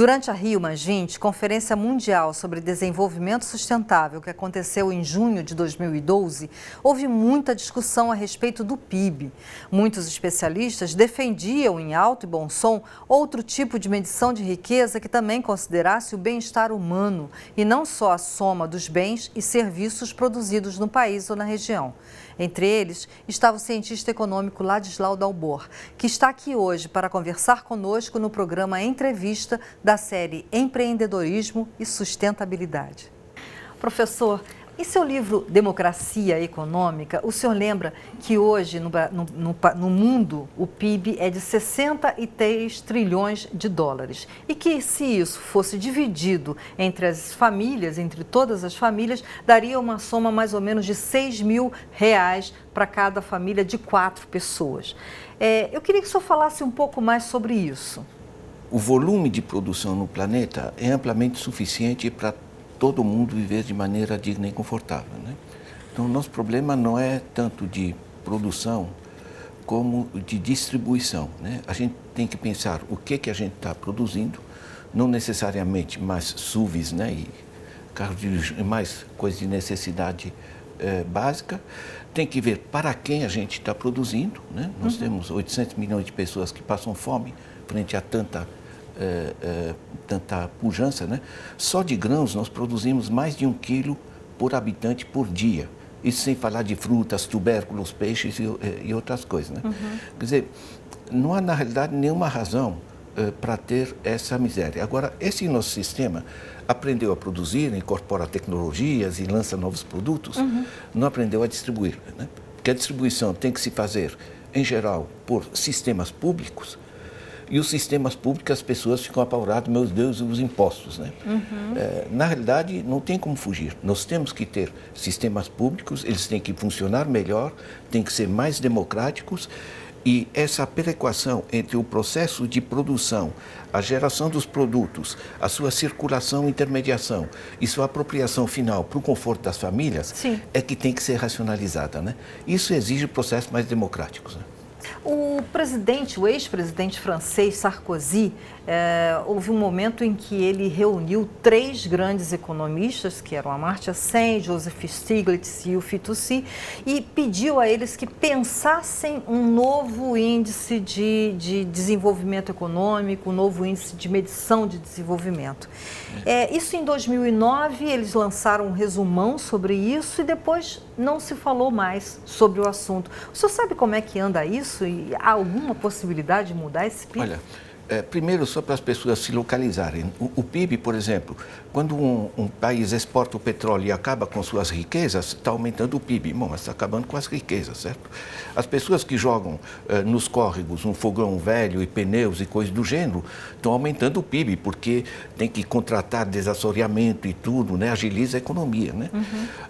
Durante a Rio+20, Conferência Mundial sobre Desenvolvimento Sustentável, que aconteceu em junho de 2012, houve muita discussão a respeito do PIB. Muitos especialistas defendiam, em alto e bom som, outro tipo de medição de riqueza que também considerasse o bem-estar humano e não só a soma dos bens e serviços produzidos no país ou na região. Entre eles estava o cientista econômico Ladislau Dalbor, que está aqui hoje para conversar conosco no programa Entrevista da série Empreendedorismo e Sustentabilidade. Professor, em seu livro Democracia Econômica, o senhor lembra que hoje no mundo o PIB é de 63 trilhões de dólares e que se isso fosse dividido entre as famílias, entre todas as famílias, daria uma soma mais ou menos de R$6.000 para cada família de 4 pessoas. Eu queria que o senhor falasse um pouco mais sobre isso. O volume de produção no planeta é amplamente suficiente para todo mundo viver de maneira digna e confortável, né? Então, o nosso problema não é tanto de produção como de distribuição, né? A gente tem que pensar o que a gente está produzindo, não necessariamente mais SUVs, né? E carros de mais coisas de necessidade básica. Tem que ver para quem a gente está produzindo, né? Nós temos 800 milhões de pessoas que passam fome frente a tanta pujança, né? Só de grãos nós produzimos mais de 1 quilo por habitante por dia. Isso sem falar de frutas, tubérculos, peixes e outras coisas, né? Quer dizer, não há na realidade nenhuma razão para ter essa miséria. Agora, esse nosso sistema aprendeu a produzir, incorpora tecnologias e lança novos produtos, não aprendeu a distribuir, né? Porque a distribuição tem que se fazer, em geral, por sistemas públicos. E os sistemas públicos, as pessoas ficam apavoradas, meu Deus, os impostos, né? Na realidade, não tem como fugir. Nós temos que ter sistemas públicos, eles têm que funcionar melhor, têm que ser mais democráticos. E essa perequação entre o processo de produção, a geração dos produtos, a sua circulação e intermediação e sua apropriação final para o conforto das famílias, é que tem que ser racionalizada, né? Isso exige processos mais democráticos, né? O ex-presidente francês Sarkozy, houve um momento em que ele reuniu 3 grandes economistas, que eram Amartya Sen, Joseph Stiglitz e o Fitoussi, e pediu a eles que pensassem um novo índice de desenvolvimento econômico, um novo índice de medição de desenvolvimento. Isso em 2009, eles lançaram um resumão sobre isso e depois não se falou mais sobre o assunto. O senhor sabe como é que anda isso e há alguma possibilidade de mudar esse PIB? Olha, primeiro, só para as pessoas se localizarem, o PIB, por exemplo, quando um país exporta o petróleo e acaba com suas riquezas, está aumentando o PIB. Bom, mas está acabando com as riquezas, certo? As pessoas que jogam nos córregos um fogão velho e pneus e coisas do gênero estão aumentando o PIB, porque tem que contratar desassoreamento e tudo, né? Agiliza a economia, né?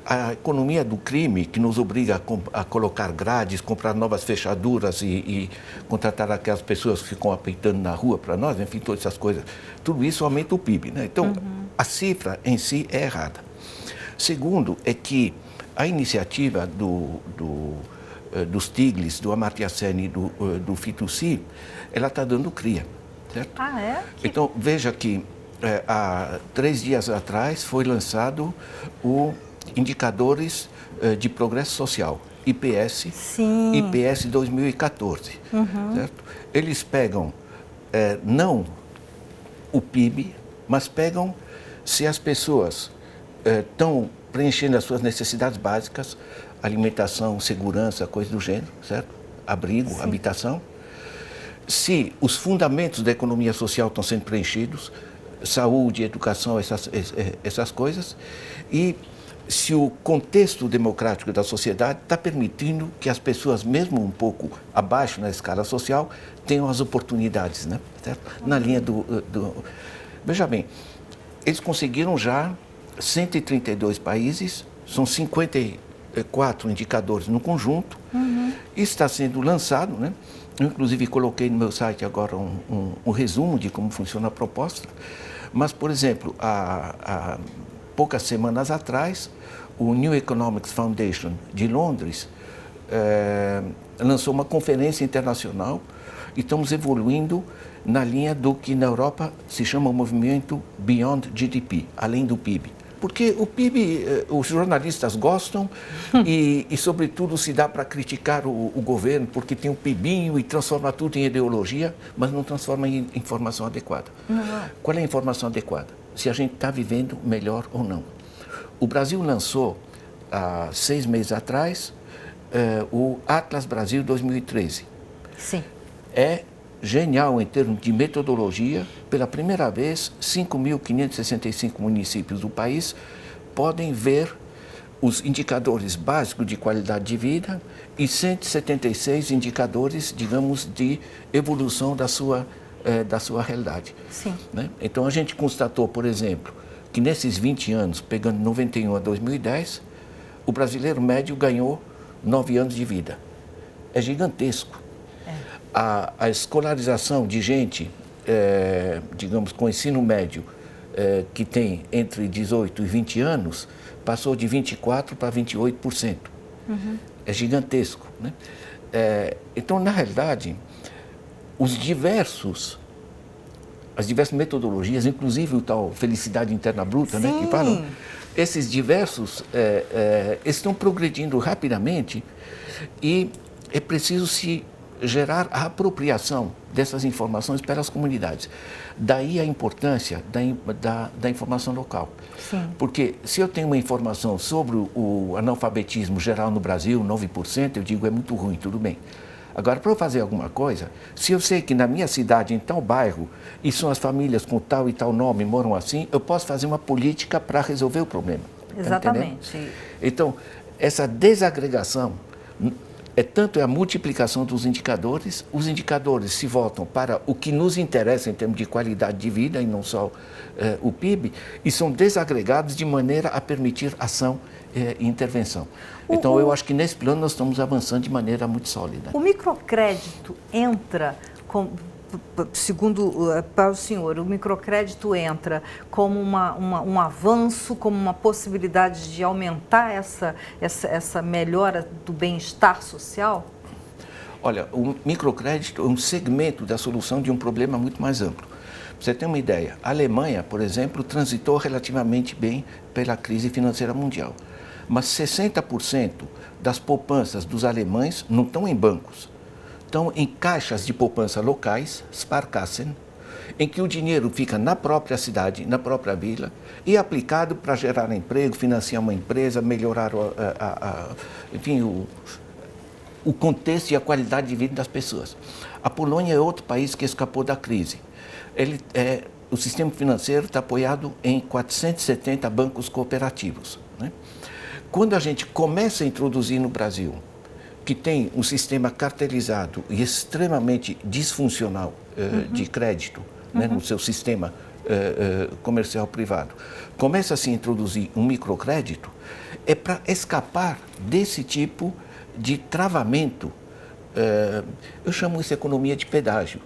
A economia do crime, que nos obriga a colocar grades, comprar novas fechaduras e contratar aquelas pessoas que ficam apeitando na rua para nós, enfim, todas essas coisas, tudo isso aumenta o PIB, né? Então, a cifra em si é errada. Segundo, é que a iniciativa dos Stiglitz, do Amartya Sen e do Fitoussi, ela está dando cria, certo? Ah, é? Então, veja que há 3 dias atrás foi lançado o Indicadores de Progresso Social, IPS, IPS 2014, certo? Eles pegam não o PIB, mas pegam se as pessoas estão preenchendo as suas necessidades básicas, alimentação, segurança, coisa do gênero, certo? Abrigo, habitação. Se os fundamentos da economia social estão sendo preenchidos, saúde, educação, essas coisas, e se o contexto democrático da sociedade está permitindo que as pessoas, mesmo um pouco abaixo na escala social, tenham as oportunidades, né? Certo? Na linha Veja bem, eles conseguiram já 132 países, são 54 indicadores no conjunto, e está sendo lançado, né? Eu, inclusive, coloquei no meu site agora um resumo de como funciona a proposta, mas, por exemplo, há poucas semanas atrás, o New Economics Foundation de Londres lançou uma conferência internacional e estamos evoluindo na linha do que na Europa se chama o movimento Beyond GDP, além do PIB. Porque o PIB, os jornalistas gostam e sobretudo, se dá para criticar o governo, porque tem um PIBinho e transforma tudo em ideologia, mas não transforma em informação adequada. Não. Qual é a informação adequada? Se a gente está vivendo melhor ou não. O Brasil lançou, há 6 meses atrás, o Atlas Brasil 2013. Sim. É genial em termos de metodologia. Pela primeira vez, 5.565 municípios do país podem ver os indicadores básicos de qualidade de vida e 176 indicadores, digamos, de evolução da sua realidade. Sim. Né? Então, a gente constatou, por exemplo, que nesses 20 anos, pegando 91 a 2010, o brasileiro médio ganhou 9 anos de vida. É gigantesco. A escolarização de gente, digamos, com ensino médio, que tem entre 18 e 20 anos, passou de 24% para 28%. Uhum. É gigantesco. Né? Então, na realidade, as diversas metodologias, inclusive o tal felicidade interna bruta, né, que falam, esses diversos estão progredindo rapidamente e é preciso se gerar a apropriação dessas informações pelas comunidades. Daí a importância da informação local. Sim. Porque se eu tenho uma informação sobre o analfabetismo geral no Brasil, 9%, eu digo é muito ruim, tudo bem. Agora, para eu fazer alguma coisa, se eu sei que na minha cidade, em tal bairro, e são as famílias com tal e tal nome moram assim, eu posso fazer uma política para resolver o problema. Exatamente. Tá, então, essa desagregação tanto a multiplicação dos indicadores, os indicadores se voltam para o que nos interessa em termos de qualidade de vida e não só o PIB, e são desagregados de maneira a permitir ação e intervenção. Então, eu acho que nesse plano nós estamos avançando de maneira muito sólida. O microcrédito entra, segundo para o senhor, o microcrédito entra como um avanço, como uma possibilidade de aumentar essa melhora do bem-estar social? Olha, o microcrédito é um segmento da solução de um problema muito mais amplo. Para você ter uma ideia, a Alemanha, por exemplo, transitou relativamente bem pela crise financeira mundial. Mas 60% das poupanças dos alemães não estão em bancos. Estão em caixas de poupança locais, Sparkassen, em que o dinheiro fica na própria cidade, na própria vila, e é aplicado para gerar emprego, financiar uma empresa, melhorar enfim, o contexto e a qualidade de vida das pessoas. A Polônia é outro país que escapou da crise. O sistema financeiro está apoiado em 470 bancos cooperativos. Né? Quando a gente começa a introduzir no Brasil, que tem um sistema cartelizado e extremamente disfuncional de crédito, né, no seu sistema comercial privado, começa a se introduzir um microcrédito, é para escapar desse tipo de travamento. Eu chamo isso de economia de pedágio.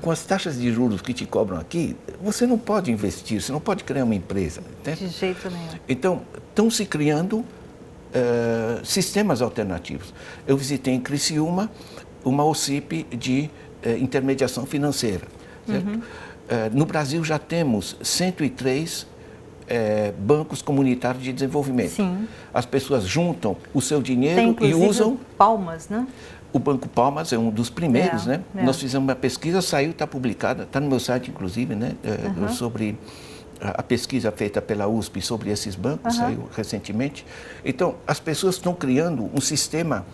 Com as taxas de juros que te cobram aqui, você não pode investir, você não pode criar uma empresa. Entende? De jeito nenhum. Então, estão se criando sistemas alternativos. Eu visitei em Criciúma uma OCIP de intermediação financeira. Certo? No Brasil já temos 103 bancos comunitários de desenvolvimento. Sim. As pessoas juntam o seu dinheiro e usam... Palmas, né? O Banco Palmas é um dos primeiros, né? Nós fizemos uma pesquisa, saiu, está publicada, está no meu site, inclusive, né? Sobre a pesquisa feita pela USP sobre esses bancos, saiu recentemente. Então, as pessoas estão criando um sistema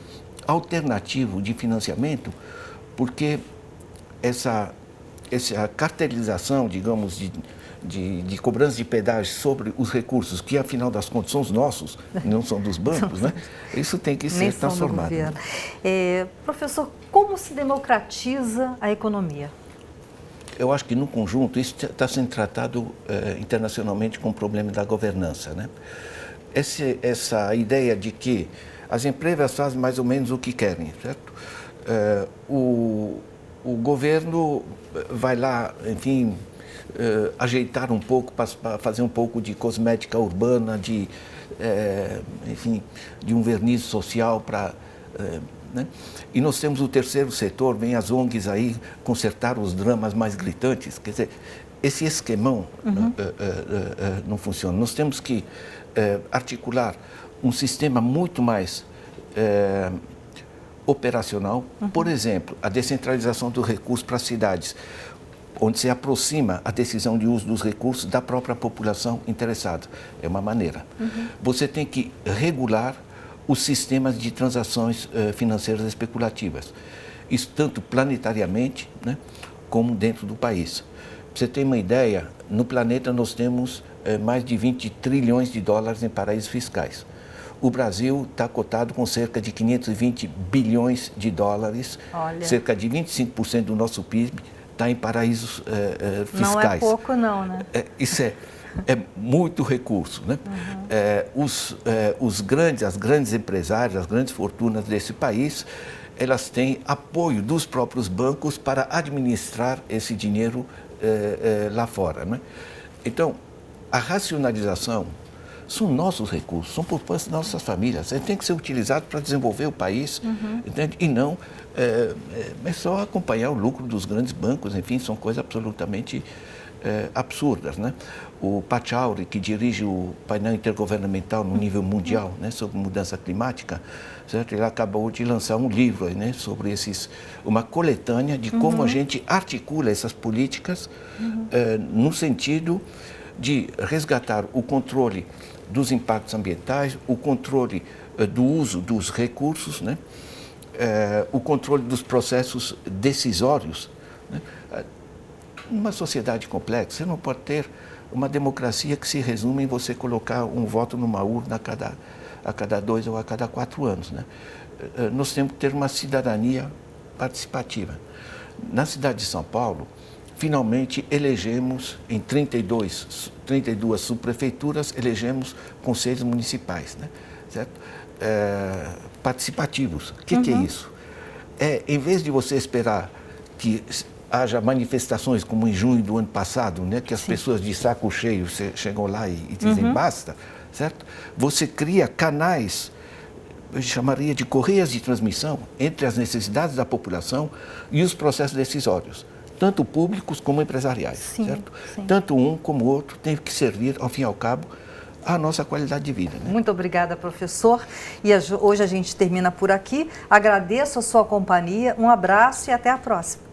alternativo de financiamento, porque essa cartelização, digamos, de cobrança de pedágio sobre os recursos, que afinal das contas são os nossos, não são dos bancos, né? Isso tem que ser transformado. Professor, como se democratiza a economia? Eu acho que, no conjunto, isso está sendo tratado internacionalmente com o problema da governança, né? Essa ideia de que as empresas fazem mais ou menos o que querem, certo? O governo vai lá, enfim, ajeitar um pouco, para fazer um pouco de cosmética urbana, enfim, de um verniz social para né? E nós temos o terceiro setor, vem as ONGs aí consertar os dramas mais gritantes. Quer dizer, esse esquemão não funciona. Nós temos que articular um sistema muito mais operacional. Por exemplo, a descentralização dos recursos para as cidades, onde se aproxima a decisão de uso dos recursos da própria população interessada. É uma maneira. Você tem que regular os sistemas de transações financeiras especulativas. Isso tanto planetariamente, né, como dentro do país. Para você ter uma ideia, no planeta nós temos mais de 20 trilhões de dólares em paraísos fiscais. O Brasil está cotado com cerca de 520 bilhões de dólares, cerca de 25% do nosso PIB está em paraísos fiscais. Não é pouco não, né? Isso é muito recurso, né? As grandes empresários, as grandes fortunas desse país, elas têm apoio dos próprios bancos para administrar esse dinheiro lá fora, né? Então, a racionalização são nossos recursos, são poupanças das nossas famílias. Ele tem que ser utilizado para desenvolver o país, entende? E não é só acompanhar o lucro dos grandes bancos, enfim, são coisas absolutamente absurdas, né? O Pachauri, que dirige o painel intergovernamental no nível mundial, né, sobre mudança climática, certo? Ele acabou de lançar um livro aí, né, sobre uma coletânea de como a gente articula essas políticas no sentido de resgatar o controle dos impactos ambientais, o controle do uso dos recursos, né, o controle dos processos decisórios, né? Numa sociedade complexa, você não pode ter uma democracia que se resume em você colocar um voto numa urna a cada 2 ou a cada 4 anos, né? Nós temos que ter uma cidadania participativa. Na cidade de São Paulo, finalmente elegemos, em 32 subprefeituras, elegemos conselhos municipais, né? Certo? Participativos. O que é isso? Em vez de você esperar que haja manifestações como em junho do ano passado, né, que as pessoas de saco cheio chegam lá e dizem basta, certo? Você cria canais, eu chamaria de correias de transmissão entre as necessidades da população e os processos decisórios, tanto públicos como empresariais, certo? Tanto um como o outro tem que servir, ao fim e ao cabo, a nossa qualidade de vida, né? Muito obrigada, professor. E hoje a gente termina por aqui. Agradeço a sua companhia, um abraço e até a próxima.